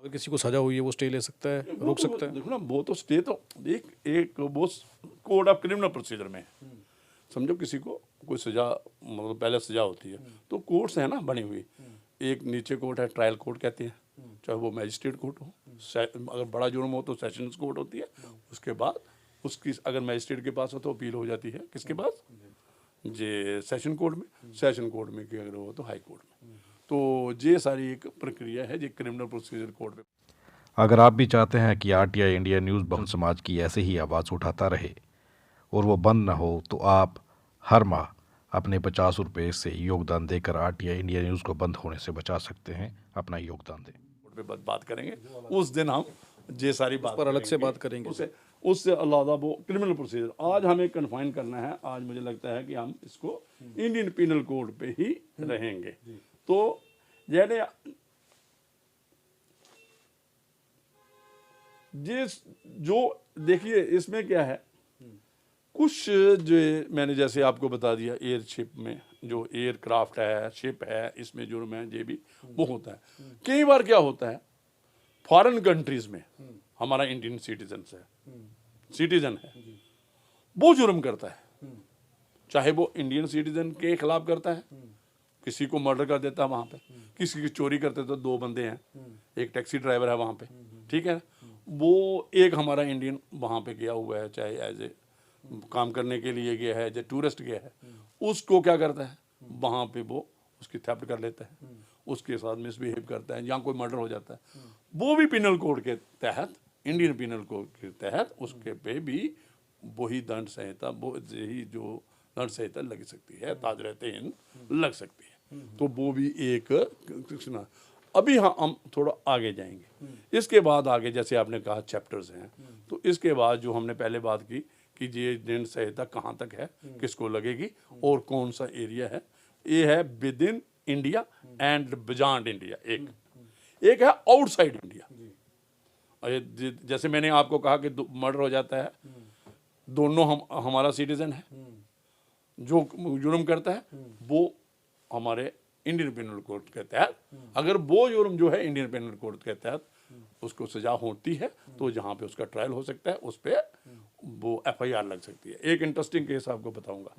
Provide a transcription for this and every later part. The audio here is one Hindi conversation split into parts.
अगर किसी को सजा हुई है वो स्टे ले सकता है, रोक सकता है? देखो ना, वो तो स्टे तो एक वो कोड ऑफ क्रिमिनल प्रोसीजर में है। समझो किसी को कोई सजा, मतलब पहले सजा होती है तो कोर्ट्स है ना बनी हुई। एक नीचे कोर्ट है, ट्रायल कोर्ट कहते हैं, चाहे वो मैजिस्ट्रेट कोर्ट हो, अगर बड़ा जुर्म हो तो सेशंस कोर्ट होती है। उसके बाद उसकी अगर मैजिस्ट्रेट के पास हो तो अपील हो जाती है किसके पास, जे सेशन कोर्ट में, सेशन कोर्ट में कि अगर हो तो हाई कोर्ट में। तो ये सारी एक प्रक्रिया है जो क्रिमिनल प्रोसीजर कोर्ट में। अगर आप भी चाहते हैं कि RTI India news Bahujan Samaj की ऐसे ही आवाज़ उठाता रहे और वो बंद न हो, तो आप हर माह अपने 50 रुपये से योगदान देकर आरटीआई इंडिया न्यूज़ को बंद होने से बचा सकते हैं। अपना योगदान दें। पे बात करेंगे उस दिन, हम ये सारी बात पर अलग से बात करेंगे। उससे अलावा वो क्रिमिनल प्रोसीजर आज हमें कन्फाइन करना है। आज मुझे लगता है कि हम इसको इंडियन पीनल कोड पे ही रहेंगे। तो जैसे जिस जो देखिए इसमें क्या है, कुछ जो मैंने जैसे आपको बता दिया, एयरशिप में जो एयरक्राफ्ट है, शिप है, इसमें जुर्म है, ये भी वो होता है। कई बार क्या होता है, फॉरेन कंट्रीज में हमारा इंडियन सिटीजन है, वो जुर्म करता है, चाहे वो इंडियन सिटीजन के खिलाफ करता है, किसी को मर्डर कर देता है वहां पे, किसी की चोरी करते तो 2 बंदे हैं, एक टैक्सी ड्राइवर है वहां पे, ठीक है, वो एक हमारा इंडियन वहां पे गया हुआ है, चाहे एज ए काम करने के लिए गया है, जो टूरिस्ट गया है, उसको क्या करता है वहां पे वो उसकी थेफ्ट कर लेता है, उसके साथ मिसबिहेव करता है, या कोई मर्डर हो जाता है, वो भी पिनल कोड के तहत, इंडियन पिनल कोड के तहत उसके पे भी वही दंड संहिता, वो यही जो दंड संहिता लग सकती है, ताज रहते इन लग सकती है। तो वो भी एक सुना। अभी हाँ हम थोड़ा आगे जाएंगे, इसके बाद आगे जैसे आपने कहा चैप्टर्स हैं, तो इसके बाद जो हमने पहले बात की कि ये दंड संहिता कहाँ तक है, किसको लगेगी और कौन सा एरिया है, ये है with in India and beyond India, एक है आउटसाइड इंडिया। जैसे मैंने आपको कहा कि मर्डर हो जाता है, दोनों हमारा सिटीजन है, जो जुर्म करता है वो हमारे इंडियन पेनल कोड के तहत, अगर वो जुर्म जो है इंडियन पेनल कोड के तहत उसको सजा होती है तो जहाँ पे उसका ट्रायल हो सकता है, उस पर वो एफआईआर लग सकती है। एक इंटरेस्टिंग केस आपको बताऊंगा।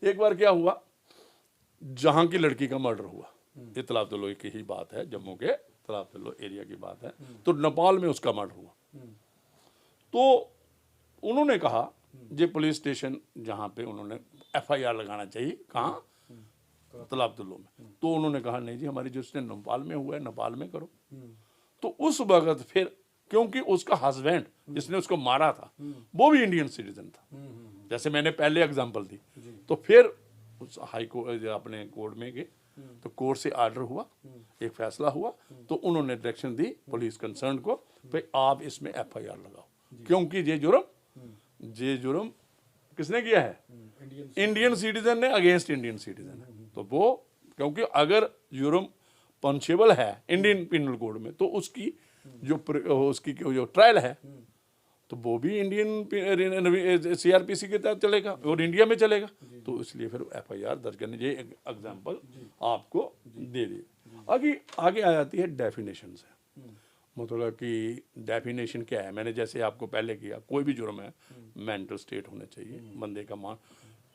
एक बार क्या हुआ, जहाँ की लड़की का मर्डर हुआ, ये तलाब तलोई की ही बात है, जम्मू के तलाब तलो एरिया की बात है, तो नेपाल में उसका मर्डर हुआ। तो उन्होंने कहा ये पुलिस स्टेशन जहाँ पे उन्होंने एफआईआर लगाना चाहिए, कहाँ, तलाब तलो में, तो उन्होंने कहा नहीं जी, हमारी जिसने नेपाल में हुआ है नेपाल में करो। तो उस वक्त फिर क्योंकि उसका हस्बैंड जिसने उसको मारा था वो भी इंडियन सिटीजन था, जैसे मैंने पहले एग्जांपल दी, तो फिर उस हाई कोर्ट अपने कोर्ट में गए, तो कोर्ट से आर्डर हुआ, एक फैसला हुआ, तो उन्होंने डायरेक्शन दी पुलिस कंसर्न को, भाई आप इसमें एफआईआर लगाओ, क्योंकि ये जुर्म किसने किया है, इंडियन सिटीजन ने अगेंस्ट इंडियन सिटीजन है। तो वो क्योंकि अगर जुर्म पनिशेबल है इंडियन पिनल कोड में, तो उसकी जो ट्रायल है तो वो भी इंडियन सीआरपीसी के तहत चलेगा और इंडिया में चलेगा, तो इसलिए फिर एफआईआर दर्ज करने, ये एग्जांपल आपको दे दी। आगे आ जाती है डेफिनेशन से, मतलब कि डेफिनेशन क्या है। मैंने जैसे आपको पहले किया, कोई भी जुर्म है मेंटल स्टेट होना चाहिए बंदे का, मान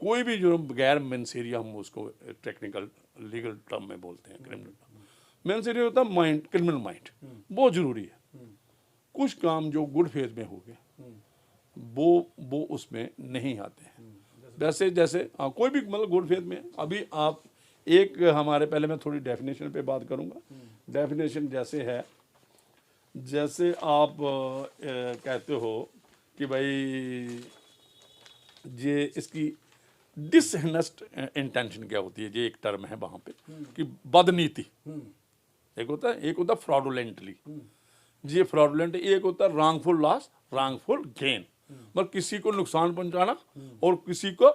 कोई भी जुर्म गैर मेंसेरिया, हम उसको टेक्निकल लीगल टर्म में बोलते हैं, क्रिमिनल मेंसेरिया होता है माइंड, क्रिमिनल माइंड, बहुत जरूरी है। कुछ काम जो गुड फेथ में हो गए वो उसमें नहीं आते हैं, जैसे कोई भी मतलब गुड फेथ में। अभी आप एक हमारे पहले मैं थोड़ी डेफिनेशन पे बात करूंगा। डेफिनेशन जैसे है, जैसे आप कहते हो कि भाई ये इसकी डिसहनेस्ट इंटेंशन क्या होती है, ये एक टर्म है वहां पे कि बदनीति, एक होता फ्रॉडुलेंटली, ये फ्रॉडुलेंट, एक होता है रॉन्गफुल लॉस, रॉन्गफुल गेन, मतलब किसी को नुकसान पहुंचाना और किसी को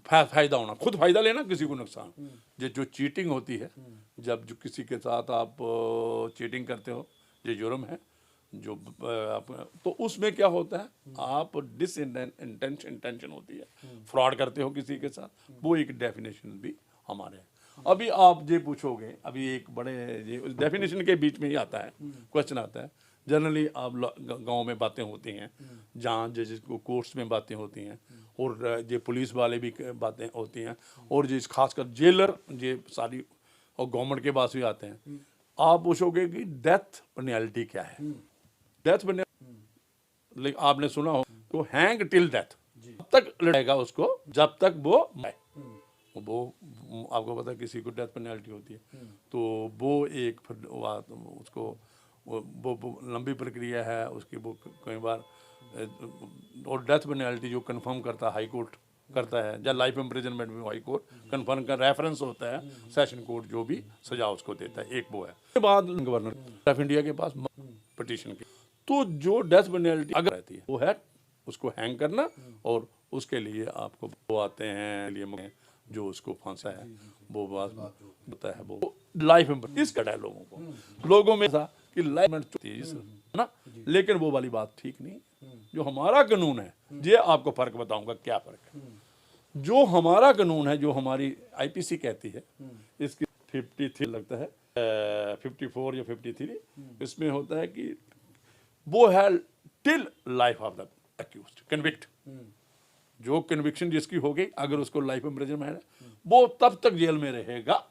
फायदा होना, खुद फायदा लेना, किसी को नुकसान। ये जो चीटिंग होती है, जब जो किसी के साथ आप चीटिंग करते हो, ये जुर्म है जो तो उसमें क्या होता है, आप इंटेंशन होती है, फ्रॉड करते हो किसी के साथ, वो एक डेफिनेशन भी हमारे है। अभी आप ये पूछोगे, अभी एक बड़े ये डेफिनेशन के बीच में ही आता है, क्वेश्चन आता है। जनरली आप गांव में बातें होती हैं, जहाँ जजेस को कोर्ट्स में बातें होती हैं, और ये पुलिस वाले भी बातें होती हैं, और जिस खासकर जेलर ये सारी, और गवर्नमेंट के पास भी आते हैं। आप पूछोगे कि डेथ पेनल्टी क्या है। डेथ पेनल्टी आपने सुना हो तो हैंग टिल डेथ, तब तक लड़ेगा उसको जब तक वो आपको पता है किसी को डेथ पेनल्टी होती है, तो वो एक फिर उसको वो लंबी प्रक्रिया है उसकी। वो कई बार, और डेथ पेनल्टी जो कंफर्म करता है हाई कोर्ट करता है, या लाइफ इम्प्रिजनमेंट में हाई कोर्ट कंफर्म का रेफरेंस होता है, सेशन कोर्ट जो भी सजा उसको देता है, एक वो है। उसके बाद गवर्नर ऑफ इंडिया के पास पिटीशन की, तो जो डेथ पेनल्टी अगर रहती है वो है उसको हैंग करना, और उसके लिए आपको वो आते हैं लिए जो उसको फांसा है, वो बात होता है वो लाइफ में। इस कटा है लोगों में था कि लाइफ में ना, लेकिन वो वाली बात ठीक नहीं। जो हमारा कानून है, ये आपको फर्क बताऊंगा क्या फर्क है। जो हमारा कानून है, जो हमारी आईपीसी कहती है, इसकी 53 लगता है 54 या 53, इसमें होता है कि वो है till life of the accused convict. जो कन्विक्शन जिसकी हो गई, अगर उसको लाइफ इम्प्रिजनमेंट है, वो तब तक जेल में रहेगा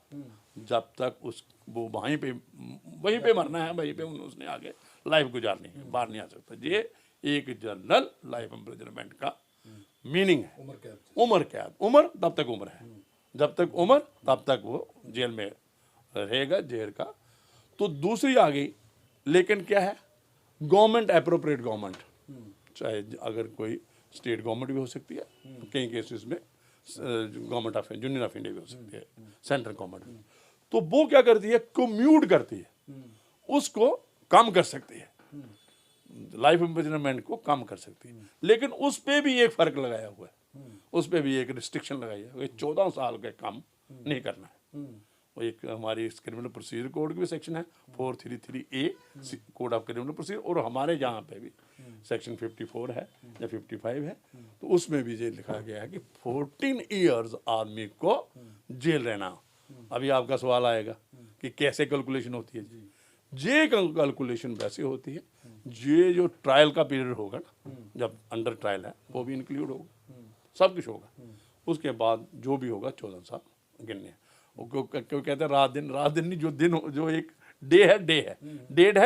जब तक वो वहीं पे मरना है, वहीं पे उसने आगे लाइफ गुजारनी है, बाहर नहीं आ सकता। ये एक जनरल लाइफ इम्प्रिजनमेंट का मीनिंग है। उम्र कैद, उम्र तब तक उम्र है, जब तक उम्र तब तक वो जेल में रहेगा, जेल का। तो दूसरी आ गई, लेकिन क्या है, गवर्नमेंट एप्रोप्रिएट गवर्नमेंट, चाहे अगर कोई स्टेट गवर्नमेंट भी हो सकती है, कई केसेस में government of union of India भी हो सकती है, सेंट्रल गवर्नमेंट। तो वो क्या करती है, कम्यूट करती है, उसको कम कर सकती है, लाइफ इम्प्रिजनमेंट को कम कर सकती है। लेकिन उस पे भी एक फर्क लगाया हुआ है, उस पे भी एक रिस्ट्रिक्शन लगाई है, 14 साल के कम नहीं करना है। वो एक हमारी क्रिमिनल प्रोसीजर कोड की भी सेक्शन है 433A code of criminal procedure, और हमारे यहाँ पे भी सेक्शन 54 है या 55 है, तो उसमें भी ये लिखा गया है कि 14 ईयर्स आदमी को जेल रहना। अभी आपका सवाल आएगा कि कैसे कैलकुलेशन होती है। ये कैलकुलेशन वैसे होती है, ये जो ट्रायल का पीरियड होगा ना, जब अंडर ट्रायल है, वो भी इंक्लूड होगा, सब कुछ होगा। उसके बाद जो भी होगा 14 साल गिनने हैं। वो क्यों कहते हैं रात दिन नहीं, जो दिन जो एक डे है,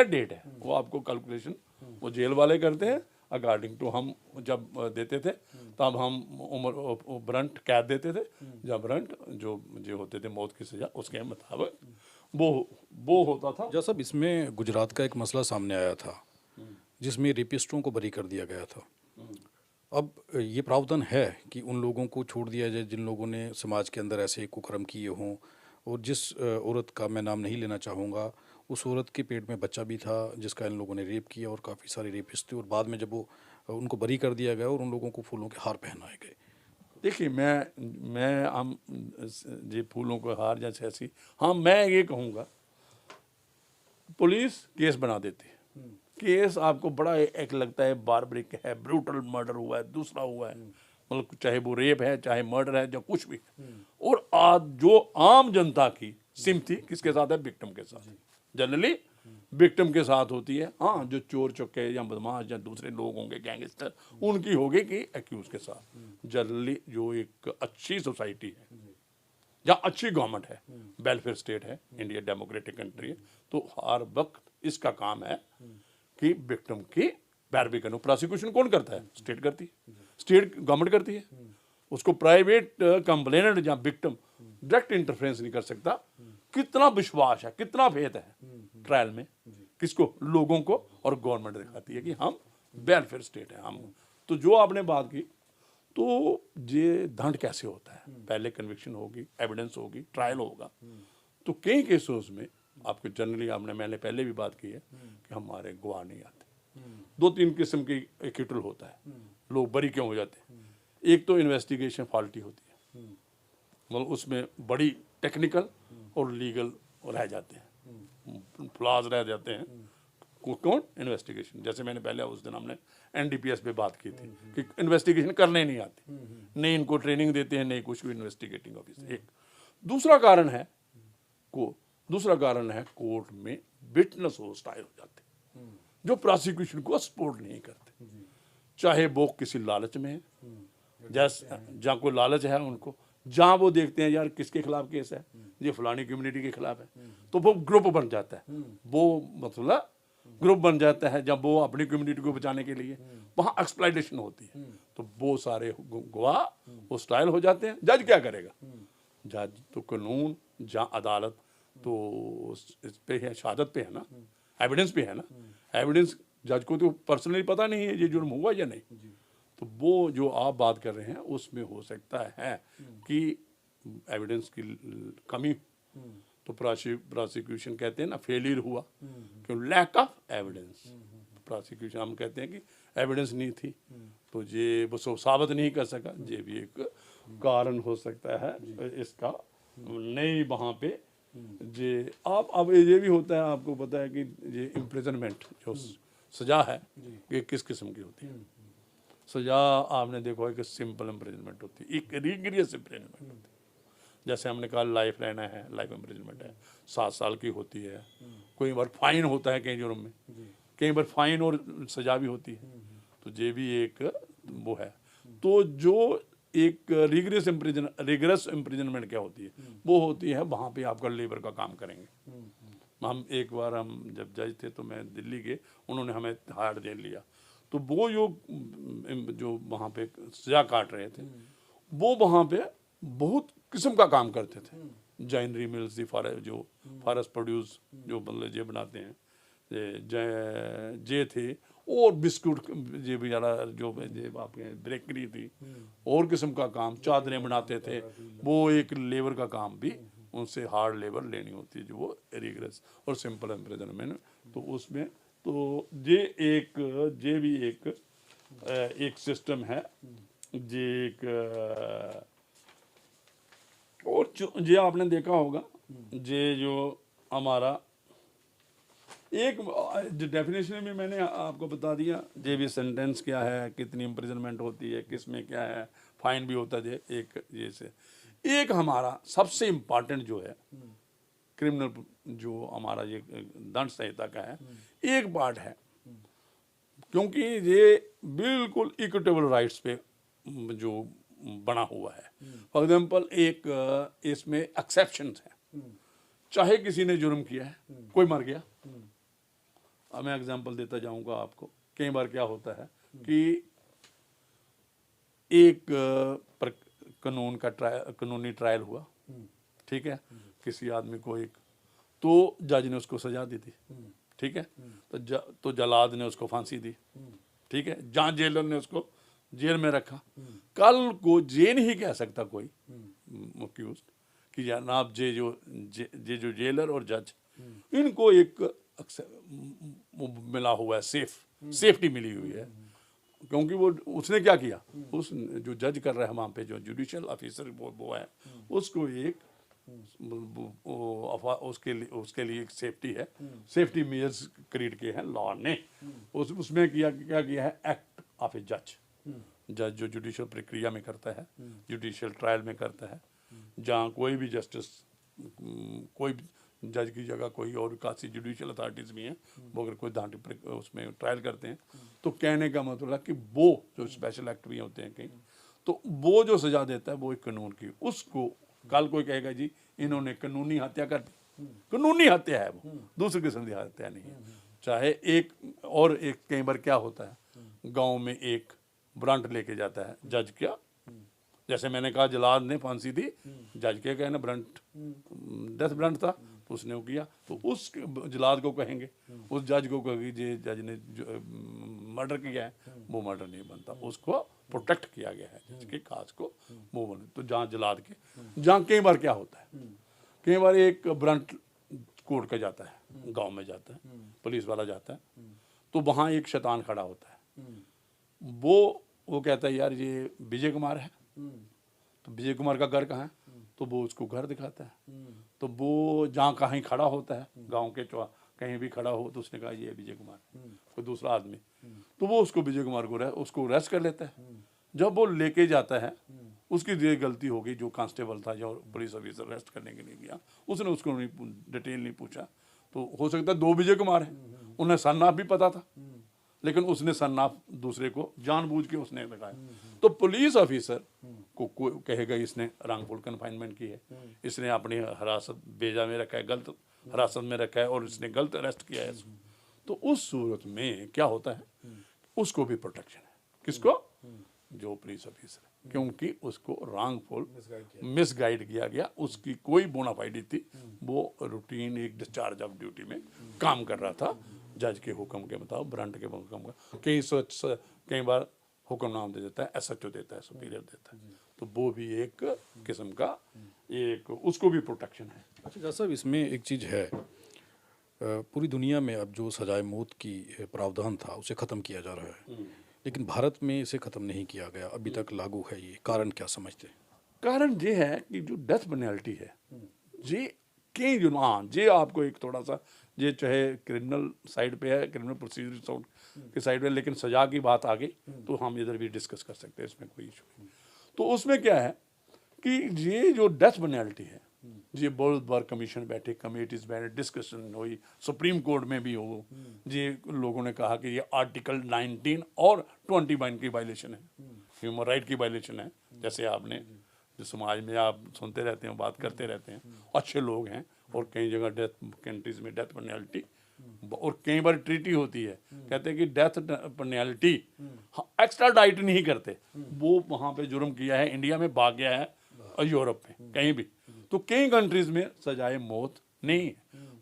डेट है, वो आपको कैलकुलेशन वो जेल वाले करते हैं अकॉर्डिंग टू। हम जब देते थे तब हम उम्र ब्रंट कैद देते थे, जब ब्रंट जो होते थे मौत की सजा, उसके मुताबिक वो होता था। जैसा इसमें गुजरात का एक मसला सामने आया था जिसमें रेपिस्टों को बरी कर दिया गया था। अब ये प्रावधान है कि उन लोगों को छोड़ दिया जाए जिन लोगों ने समाज के अंदर ऐसे कुकर्म किए हों, और जिस औरत का मैं नाम नहीं लेना चाहूँगा, उस औरत के पेट में बच्चा भी था जिसका इन लोगों ने रेप किया, और काफ़ी सारे रेपिस्ट थे, और बाद में जब वो उनको बरी कर दिया गया और उन लोगों को फूलों के हार पहनाए गए। देखिए, मैं हम ये फूलों के हार जैसे ऐसी, हाँ मैं ये कहूँगा पुलिस केस बना देती है। केस आपको बड़ा एक लगता है बार्बरिक है, ब्रूटल मर्डर हुआ है, दूसरा हुआ है, मतलब चाहे वो रेप है, चाहे मर्डर है, जो कुछ भी। और आज जो आम जनता की सिम्पथी किसके साथ है, विक्टिम के साथ। जनरली विक्टिम के साथ होती है। हाँ, जो चोर चक्के या बदमाश या दूसरे लोग होंगे, गैंगस्टर, उनकी होगी कि एक्यूज के साथ। जनरली जो एक अच्छी सोसाइटी है या अच्छी गवर्नमेंट है, वेलफेयर स्टेट है, इंडिया डेमोक्रेटिक कंट्री है, तो हर वक्त इसका काम है कि विक्टिम की पैरवी करना। प्रोसिक्यूशन कौन करता है, स्टेट करती है, स्टेट गवर्नमेंट करती है। उसको प्राइवेट कंप्लेनेंट या विक्टिम डायरेक्ट इंटरफेरेंस नहीं कर सकता। कितना विश्वास है, कितना फेथ है ट्रायल में, किसको, लोगों को, और गवर्नमेंट दिखाती है कि हम वेलफेयर स्टेट है हम। तो जो आपने बात की, तो ये दंड कैसे होता है, पहले कन्विक्शन होगी, एविडेंस होगी, ट्रायल होगा। तो कई केसों में आपको जनरली मैंने पहले भी बात की है कि हमारे गवाह नहीं आते। 2-3 किस्म की एक्यूटल होता है, लोग बरी क्यों हो जाते हैं। एक तो इन्वेस्टिगेशन फॉल्टी होती है, मतलब उसमें बड़ी टेक्निकल और लीगल रह जाते हैं, फ्लॉज रह जाते हैं। कौन, इन्वेस्टिगेशन। जैसे मैंने पहले उस दिन हमने NDPS पे बात की थी कि इन्वेस्टिगेशन करने नहीं आती, नहीं इनको ट्रेनिंग देते हैं, नहीं कुछ भी इन्वेस्टिगेटिंग ऑफिसर। एक दूसरा कारण है कोर्ट में विटनेस होस्टाइल हो जाते हैं, जो प्रोसिक्यूशन को सपोर्ट नहीं करते, चाहे वो किसी लालच में है, जैसे जहाँ कोई लालच है उनको, जहाँ वो देखते हैं यार किसके खिलाफ केस है, ये फलानी कम्युनिटी के खिलाफ है, तो वो ग्रुप बन जाता है, वो मतलब ग्रुप बन जाता है जब वो अपनी कम्युनिटी को बचाने के लिए, वहाँ एक्सप्लॉयटेशन होती है, तो वो सारे गवाह होस्टाइल हो जाते हैं। जज क्या करेगा? जज तो कानून, जहाँ अदालत तो इस पे है, शहादत पे है ना, एविडेंस पे है ना, एविडेंस जज को तो पर्सनली पता नहीं है ये जुर्म हुआ या नहीं, तो वो जो आप बात कर रहे हैं उसमें हो सकता है कि एविडेंस की कमी, तो प्रोसिक्यूशन कहते हैं ना फेलियर हुआ, क्यों? Lack of evidence. प्रोसिक्यूशन हम कहते हैं कि एविडेंस नहीं थी, तो ये वो साबित नहीं कर सका, ये भी एक कारण हो सकता है इसका। नहीं वहाँ पे जे आप अब ये भी होता है, आपको पता है कि ये इम्प्रिजनमेंट जो सजा है ये किस किस्म की होती है। सजा आपने देखा है कि सिंपल इम्प्रिजनमेंट होती है, एक रिगरियस इम्प्रिजनमेंट होती है। जैसे हमने कहा लाइफ लेना है, लाइफ इम्प्रिजनमेंट है, 7 साल की होती है, कोई बार फाइन होता है कई जुर्म में, कई बार फाइन और सजा भी होती है, तो ये भी एक वो है। तो जो एक रिगरस इम्प्रिजनमेंट क्या होती है, वो होती है वहाँ पे आपका लेबर का काम करेंगे। हम एक बार हम जब जज थे तो मैं दिल्ली के, उन्होंने हमें हायर जेल लिया, तो वो जो वहाँ पे सजा काट रहे थे, वो वहाँ पे बहुत किस्म का काम करते थे। जैनरी मिल्स जो फॉरेस्ट प्रोड्यूस जो मतलब जे बनाते हैं, जे थे, और बिस्कुट ये भी ज़्यादा जो आपके बेकरी थी, और किस्म का काम, चादरें बनाते थे, वो एक लेबर का काम भी उनसे हार्ड लेबर लेनी होती है, जो वो रिगरस और सिंपल इम्प्रिजनमेंट। तो उसमें तो ये भी एक सिस्टम है, ये एक और जो आपने देखा होगा, ये जो हमारा एक डेफिनेशन में मैंने आपको बता दिया, ये भी सेंटेंस क्या है, कितनी इम्प्रिजनमेंट होती है, किस में क्या है, फाइन भी होता है एक ये से। एक हमारा सबसे इम्पॉर्टेंट जो है क्रिमिनल, जो हमारा ये दंड संहिता का है एक पार्ट है, क्योंकि ये बिल्कुल इक्विटेबल राइट्स पे जो बना हुआ है। फॉर एग्जाम्पल एक इसमें एक्सेप्शंस है, चाहे किसी ने जुर्म किया है, कोई मर गया, अब मैं एग्जांपल देता जाऊंगा आपको। कई बार क्या होता है कि एक कानूनी ट्रायल हुआ, ठीक है, किसी आदमी को एक, तो जज ने उसको सजा दी थी, ठीक है, तो जलाद ने उसको फांसी दी, ठीक है, जहाँ जेलर ने उसको जेल में रखा। कल को ये नहीं कह सकता कोई एक्यूज कि जनाब जो जेलर और जज, इनको एक मिला हुआ है, सेफ्टी मिली हुई है, क्योंकि वो उसने क्या किया, उस जो जज कर रहा है वहाँ पे जो जुडिशियल ऑफिसर वो है, उसको एक उसके लिए एक सेफ्टी है, सेफ्टी मेजर्स क्रिएट किए हैं लॉ ने। उसमें क्या किया है, एक्ट ऑफ ए जज जो जुडिशियल प्रक्रिया में करता है, जुडिशियल ट्रायल में करता है, जहाँ कोई भी जस्टिस, कोई जज की जगह कोई और कासी जुडिशियल अथॉरिटीज़ भी हैं, वो अगर कोई धांटी उसमें ट्रायल करते हैं, तो कहने का मतलब कि वो जो स्पेशल एक्ट भी होते हैं कहीं, तो वो जो सजा देता है वो एक कानून की, उसको कल कोई कहेगा जी इन्होंने कानूनी हत्या कर दी, कानूनी हत्या है वो, दूसरी किस्म की हत्या नहीं है। चाहे एक कई बार क्या होता है, गाँव में एक ब्रांट लेके जाता है जज, क्या जैसे मैंने कहा जलाद ने फांसी दी, जज के कहना ब्रंट डेथ ब्रंट था, तो उसने वो किया, तो उस जलाद को कहेंगे, उस जज को कहेंगे जे जज ने मर्डर किया है, वो मर्डर नहीं बनता, उसको प्रोटेक्ट किया गया है जज के काज को, वो बने। तो जहाँ जलाद के, जहाँ कई बार क्या होता है, कई बार एक ब्रंट कोर्ट का जाता है, गाँव में जाता है, पुलिस वाला जाता है, तो वहाँ एक शैतान खड़ा होता है, वो कहता है यार ये विजय कुमार है, तो विजय कुमार का घर कहाँ है, तो वो उसको घर दिखाता है, तो वो जहाँ कहीं खड़ा होता है, गांव के कहीं भी खड़ा हो, तो उसने कहा ये विजय कुमार, कोई दूसरा आदमी, तो वो उसको विजय कुमार को उसको अरेस्ट कर लेता है। जब वो लेके जाता है उसकी ये गलती होगी, जो कांस्टेबल था, जो पुलिस ऑफिसर अरेस्ट करने के लिए गया, उसने उसको नहीं डिटेल नहीं पूछा, तो हो सकता है 2 विजय कुमार है, उन्हें सरनाफ भी पता था, लेकिन उसने सरनाफ दूसरे को जानबूझ के उसने लगाया। तो पुलिस ऑफिसर को कहेगा इसने रॉन्गफुल कन्फाइनमेंट की है, इसने अपनी हिरासत बेजा में रखा है, गलत हिरासत में रखा है और इसने गलत अरेस्ट किया है इसको। तो उस सूरत में क्या होता है, उसको भी प्रोटेक्शन है। किसको? जो पुलिस ऑफिसर है, क्योंकि उसको रॉन्गफुल मिसगाइड किया गया, उसकी कोई बोनाफाइडी थी, वो रूटीन एक डिस्चार्ज ऑफ ड्यूटी में काम कर रहा था, जज के हुक्म के मुताबिक, ब्रांट के हुक्म का। कई बार हुक्मनामा दे देता है, SHO देता है, सुपीरियर देता है, तो वो भी एक किस्म का एक उसको भी प्रोटेक्शन है। अच्छा जज साहब, इसमें एक चीज़ है, पूरी दुनिया में अब जो सजाए मौत की प्रावधान था उसे ख़त्म किया जा रहा है, लेकिन भारत में इसे ख़त्म नहीं किया गया, अभी तक लागू है। ये कारण क्या समझते हैं? कारण ये है कि जो डेथ पेनल्टी है, ये कई जो ये आपको एक थोड़ा सा, ये चाहे क्रिमिनल साइड पे है, क्रिमिनल प्रोसीजर के साइड पे, लेकिन सजा की बात आ गई तो हम इधर भी डिस्कस कर सकते हैं, इसमें कोई इशू नहीं। तो उसमें क्या है कि ये जो डेथ पेनल्टी है, ये बहुत बार कमीशन बैठे, कमेटीज बैठे, डिस्कशन हुई, सुप्रीम कोर्ट में भी हो, ये लोगों ने कहा कि ये आर्टिकल 19 और 21 की वायलेशन है, ह्यूमन राइट की वायलेशन है। जैसे आपने जो समाज में आप सुनते रहते हैं, बात करते रहते हैं, अच्छे लोग हैं, और कई जगह डेथ कंट्रीज में डेथ पेनल्टी, और कई बार ट्रीटी होती है, कहते हैं कि डेथ पेनल्टी एक्स्ट्रा डाइट नहीं करते, वो वहाँ पे जुर्म किया है, इंडिया में भाग गया है, और यूरोप में कहीं भी, तो कई कंट्रीज में सजाए मौत नहीं है।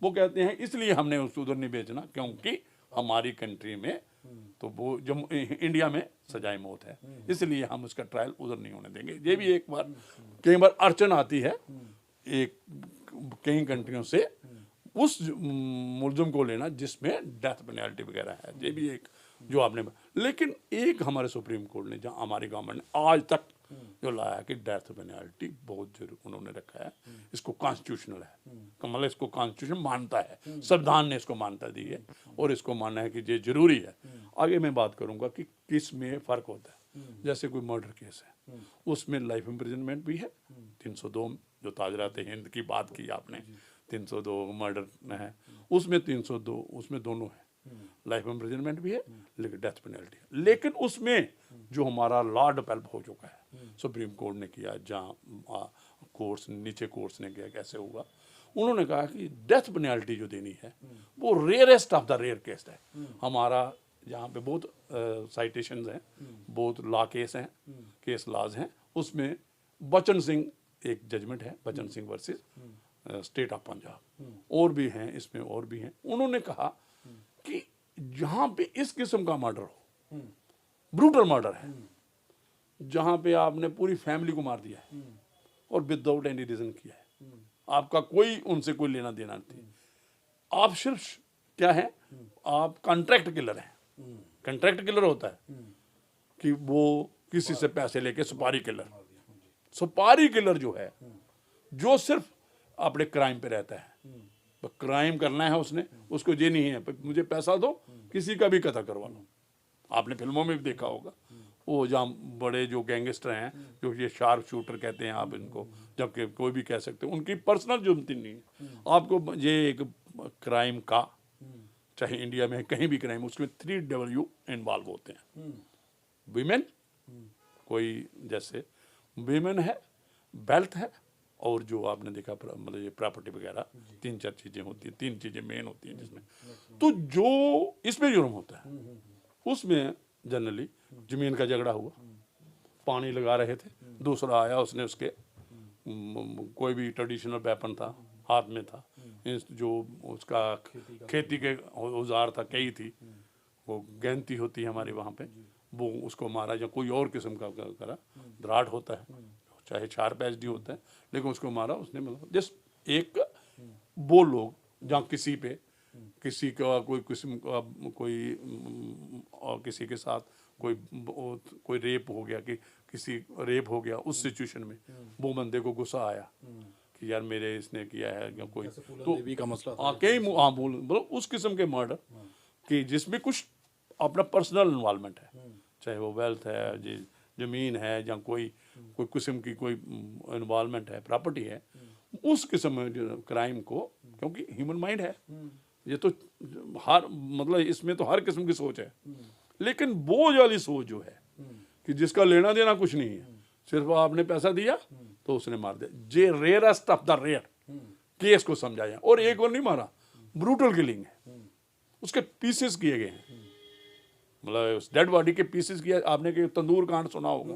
वो कहते हैं इसलिए हमने उसको उधर नहीं बेचना, क्योंकि हमारी कंट्री में तो वो जब इंडिया में सजाए मौत है, इसलिए हम उसका ट्रायल उधर नहीं होने देंगे। ये भी एक बार कई बार अड़चन आती है एक कई कंट्रियों से उस मुलजम को लेना जिसमें डेथ पेनल्टी वगैरह है, ये भी एक जो आपने। लेकिन एक हमारे सुप्रीम कोर्ट ने, जहाँ हमारी गवर्नमेंट ने आज तक जो लाया कि डेथ पेनल्टी बहुत जरूर उन्होंने रखा है, इसको कॉन्स्टिट्यूशनल है, मतलब इसको कॉन्स्टिट्यूशन मानता है, संविधान ने इसको मान्यता दी है, और इसको मानना है कि ये जरूरी है। आगे मैं बात करूंगा कि किस में फ़र्क होता है। जैसे कोई मर्डर केस है, उसमें लाइफ इम्प्रिजनमेंट भी है, 302 जो ताजरात हिंद की बात की आपने, 302 मर्डर है, उसमें 302 उसमें दोनों है, लाइफ इम्प्रिजनमेंट भी है, लेकिन डेथ पेनल्टी है। लेकिन उसमें जो हमारा लॉ डेवलप हो चुका है, सुप्रीम कोर्ट ने किया, जहाँ कोर्ट्स नीचे कोर्ट्स ने किया, कैसे होगा, उन्होंने कहा कि डेथ पेनल्टी जो देनी है वो rarest of the rare case है। हमारा जहाँ पे बहुत साइटेशंस हैं, बहुत लॉ केस हैं, केस लॉज हैं, उसमें बचन सिंह एक जजमेंट है, Bachan Singh versus state of Punjab, और भी हैं इसमें, और भी हैं। उन्होंने कहा कि जहाँ पे इस किस्म का मर्डर हो, ब्रूटल मर्डर है, जहाँ पे आपने पूरी फैमिली को मार दिया है और विदाउट एनी रीजन किया है, आपका कोई उनसे कोई लेना देना नहीं, आप सिर्फ क्या है, आप कॉन्ट्रैक्ट किलर हैं। कॉन्ट्रैक्ट किलर होता है कि वो किसी से पैसे लेके सुपारी किलर, सुपारी किलर जो है, जो सिर्फ अपने क्राइम पे रहता है, क्राइम करना है उसने, उसको ये नहीं है मुझे पैसा दो, किसी का भी कत्ल करवा लो। आपने फिल्मों में भी देखा होगा, वो जहाँ बड़े जो गैंगस्टर हैं, जो ये शार्प शूटर कहते हैं आप इनको, जबकि कोई भी कह सकते हैं, उनकी पर्सनल जुर्मती नहीं है। आपको ये एक क्राइम का, चाहे इंडिया में कहीं भी क्राइम, उसमें 3W इन्वॉल्व होते हैं। वीमेन, कोई जैसे वीमेन है, वेल्थ है, और जो आपने देखा मतलब ये प्रॉपर्टी वगैरह, 3-4 चीज़ें होती हैं, 3 चीज़ें मेन होती हैं जिसमें। तो जो इसमें जुर्म होता है, उसमें जनरली ज़मीन का झगड़ा हुआ, पानी लगा रहे थे, दूसरा आया, उसने उसके कोई भी ट्रेडिशनल वेपन था, हाथ में था, जो उसका खेती के औजार था, कई थी, वो गैंती होती है हमारे वहाँ पे, वो उसको मारा, या कोई और किस्म का करा, दराट होता है, चाहे शार्प एजडी होता है, लेकिन उसको मारा उसने। मतलब जिस एक वो लोग जहाँ किसी पे किसी का कोई किस्म का कोई और किसी के साथ कोई रेप हो गया, कि किसी रेप हो गया, उस सिचुएशन में वो बंदे को गुस्सा आया कि यार मेरे इसने किया है, या कोई तो देवी का मसला कई मतलब उस किस्म के मर्डर कि जिसमें कुछ अपना पर्सनल इन्वॉल्वमेंट है, चाहे वो वेल्थ है, ज़मीन है, या कोई कोई किस्म की कोई इन्वॉल्वमेंट है, प्रॉपर्टी है, उस किस्म जो क्राइम को, क्योंकि ह्यूमन माइंड है ये तो, हर मतलब इसमें तो हर किस्म की सोच है, लेकिन बोझ वाली सोच जो है कि जिसका लेना देना कुछ नहीं है, सिर्फ आपने पैसा दिया तो उसने मार दिया। The rarest of the rare case को समझा जाए, और एक और नहीं मारा, ब्रूटल किलिंग है, उसके पीसेस किए गए हैं, मतलब उस डेड बॉडी के पीसेस किया। आपने कि तंदूर कांड सुना होगा,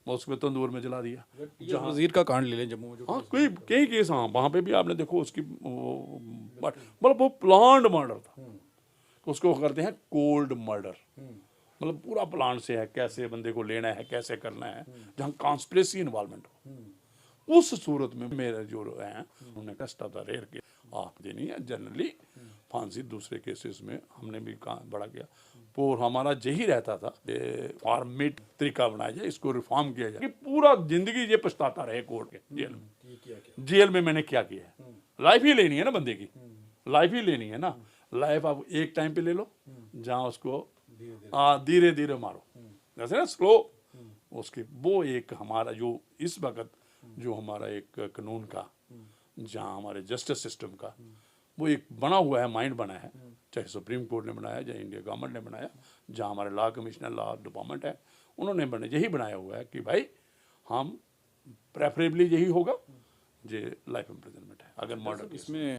उसमें तंदूर में जला दिया। जहाँ वजीर का कांड ले लें जम्मू में जो, हाँ कोई कई केस, हाँ वहाँ पे भी आपने देखो उसकी मतलब वो प्लान्ड मर्डर था, उसको करते हैं कोल्ड मर्डर, मतलब पूरा प्लान से है, कैसे बंदे को लेना है, कैसे करना है, जहाँ कॉन्स्पिरेसी इन्वॉल्वमेंट हो। उस सूरत में मेरे जो हैं उन्होंने टेस्ट ऑफ द रेयर के आप देनी है। जनरली फांसी दूसरे केसेस में हमने भी बड़ा किया, और हमारा यही रहता था फॉर्मेट तरीका बनाया जाए, इसको रिफॉर्म किया जाए कि पूरा जिंदगी ये पछताता रहे कोर्ट के जेल में। जेल में मैंने क्या किया है, लाइफ ही लेनी है ना बंदे की, लाइफ ही लेनी है ना। लाइफ आप एक टाइम पे ले लो जहाँ उसको धीरे धीरे मारो, जैसे ना स्लो उसके। वो एक हमारा जो इस वक्त जो हमारा एक कानून का, जहाँ हमारे जस्टिस सिस्टम का वो एक बना हुआ है, माइंड बना है, चाहे सुप्रीम कोर्ट ने बनाया, चाहे इंडिया गवर्नमेंट ने बनाया, जहाँ हमारे लॉ कमिश्नर, लॉ डिपार्टमेंट है, उन्होंने यही बनाया हुआ है कि भाई हम प्रेफरेबली यही होगा जो लाइफ इम्प्रिजनमेंट है अगर मर्डर। इसमें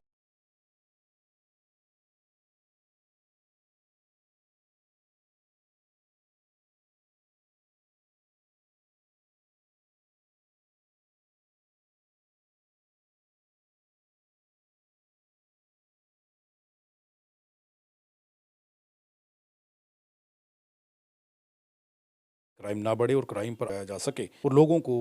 क्राइम ना बढ़े और क्राइम पर आया जा सके और लोगों को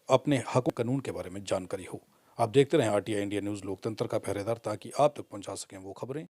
अपने हक कानून के बारे में जानकारी हो। आप देखते रहें RTI इंडिया न्यूज़, लोकतंत्र का पहरेदार, ताकि आप तक पहुंचा सकें वो खबरें